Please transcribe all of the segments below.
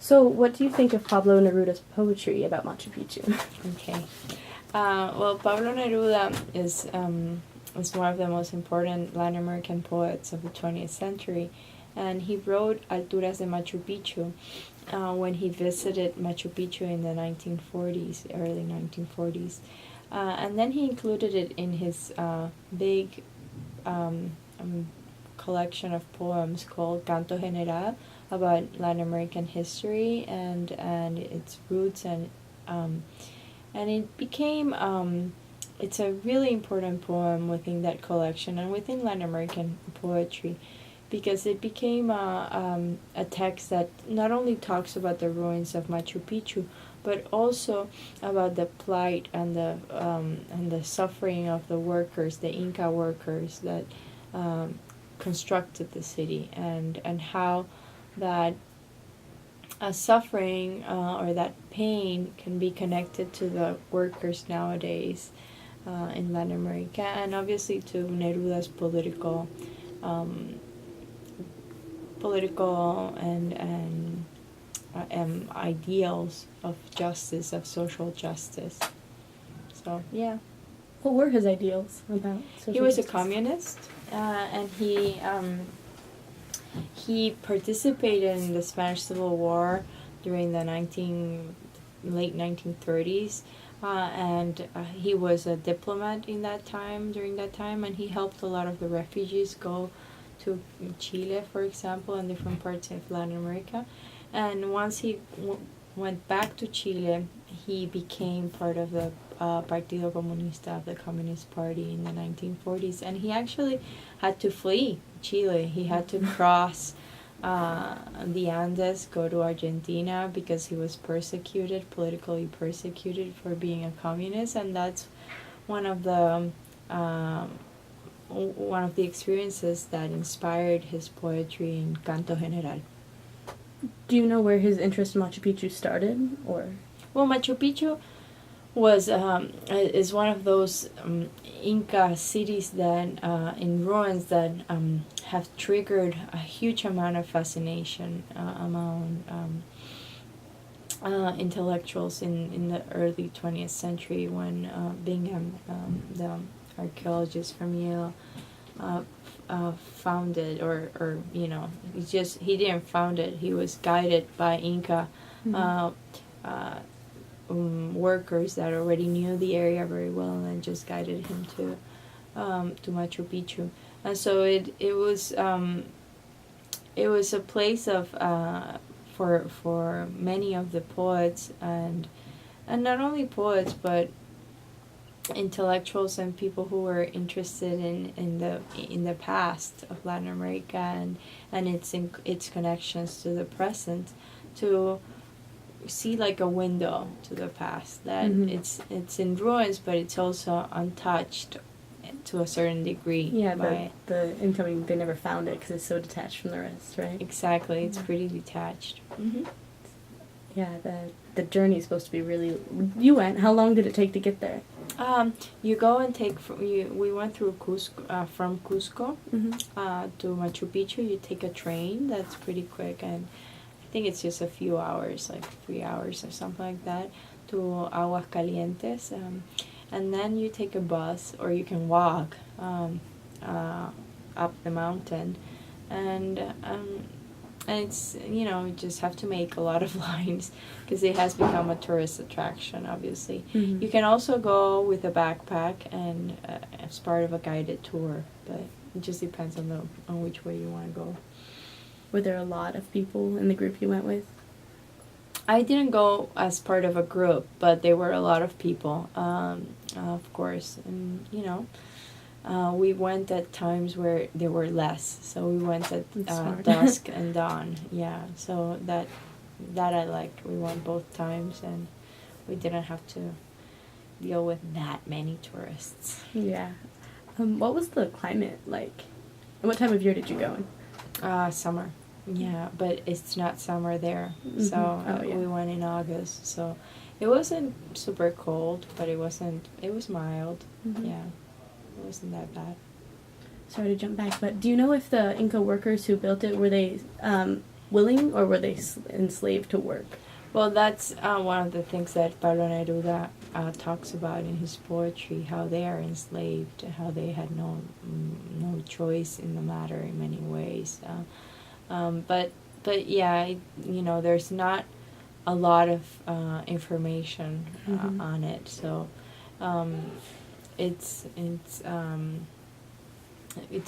So, what do you think of Pablo Neruda's poetry about Machu Picchu? Okay. Well, Pablo Neruda is one of the most important Latin American poets of the 20th century, and he wrote Alturas de Machu Picchu when he visited Machu Picchu in the 1940s, early 1940s. And then he included it in his big collection of poems called Canto General about Latin American history and its roots and it became it's a really important poem within that collection and within Latin American poetry because it became a text that not only talks about the ruins of Machu Picchu but also about the plight and the suffering of the workers, the Inca workers that constructed the city and how that suffering or that pain can be connected to the workers nowadays in Latin America and obviously to Neruda's political and ideals of justice, of social justice. So yeah. What were his ideals about social He was justice? a communist, and he participated in the Spanish Civil War during the late 1930s, and he was a diplomat during that time, and he helped a lot of the refugees go to Chile, for example, and different parts of Latin America. And once he went back to Chile, he became part of the Partido Comunista of the Communist Party in the 1940s, and he actually had to flee Chile. He had to cross the Andes, go to Argentina because he was politically persecuted for being a communist, and that's one of the experiences that inspired his poetry in Canto General. Do you know where his interest in Machu Picchu started, or? Well, Machu Picchu is one of those Inca cities that in ruins that have triggered a huge amount of fascination among intellectuals in the early 20th century when Bingham, the archaeologist from Yale, found it, or he didn't found it. He was guided by Inca workers that already knew the area very well and just guided him to Machu Picchu. And so it was a place of for many of the poets and not only poets but intellectuals and people who were interested in the past of Latin America and its connections to the present, to see like a window to the past that it's in ruins but it's also untouched to a certain degree. Yeah, the incoming, they never found it because it's so detached from the rest, right? Exactly, it's pretty detached. Yeah, the journey is supposed to be really. You went. How long did it take to get there? You go and we went through Cusco, from Cusco to Machu Picchu. You take a train that's pretty quick, and I think it's just a few hours, like 3 hours or something like that, to Aguascalientes, and then you take a bus or you can walk up the mountain, and it's you just have to make a lot of lines because it has become a tourist attraction. Obviously, you can also go with a backpack and as part of a guided tour, but it just depends on which way you want to go. Were there a lot of people in the group you went with? I didn't go as part of a group, but there were a lot of people, of course, and we went at times where there were less, so we went at dusk and dawn. Yeah, so that I liked. We went both times, and we didn't have to deal with that many tourists. Yeah. What was the climate like? And what time of year did you go in? Summer. Yeah, but it's not summer there, so we went in August. So it wasn't super cold, but it was mild. Yeah. It wasn't that bad. Sorry to jump back, but do you know if the Inca workers who built it, were willing, or were they enslaved to work? Well, that's one of the things that Pablo Neruda talks about in his poetry, how they are enslaved, how they had no choice in the matter in many ways. But yeah, there's not a lot of information on it, so it's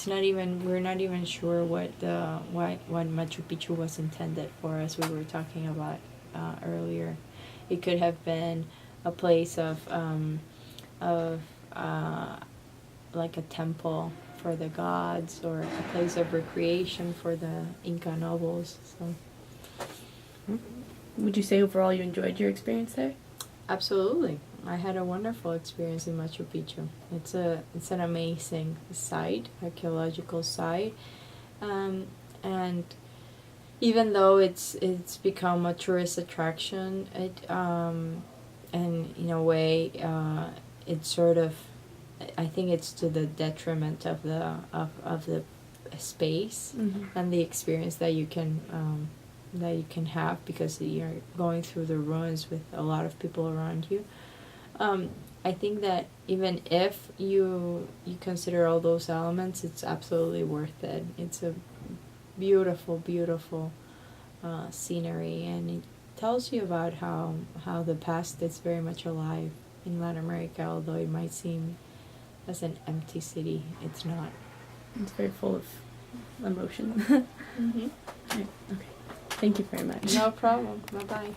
not even, we're not even sure what Machu Picchu was intended for, as we were talking about earlier. It could have been a place of like a temple for the gods, or a place of recreation for the Inca nobles. So, would you say overall you enjoyed your experience there? Absolutely, I had a wonderful experience in Machu Picchu. It's an amazing site, archaeological site, and even though it's become a tourist attraction, and in a way, it's sort of, I think it's to the detriment of the space and the experience that you can have, because you're going through the ruins with a lot of people around you. I think that even if you consider all those elements, it's absolutely worth it. It's a beautiful, beautiful scenery, and it tells you about how the past is very much alive in Latin America, although it might seem as an empty city. It's not. It's very full of emotion. Mm-hmm. Okay. Thank you very much. No problem. Bye-bye.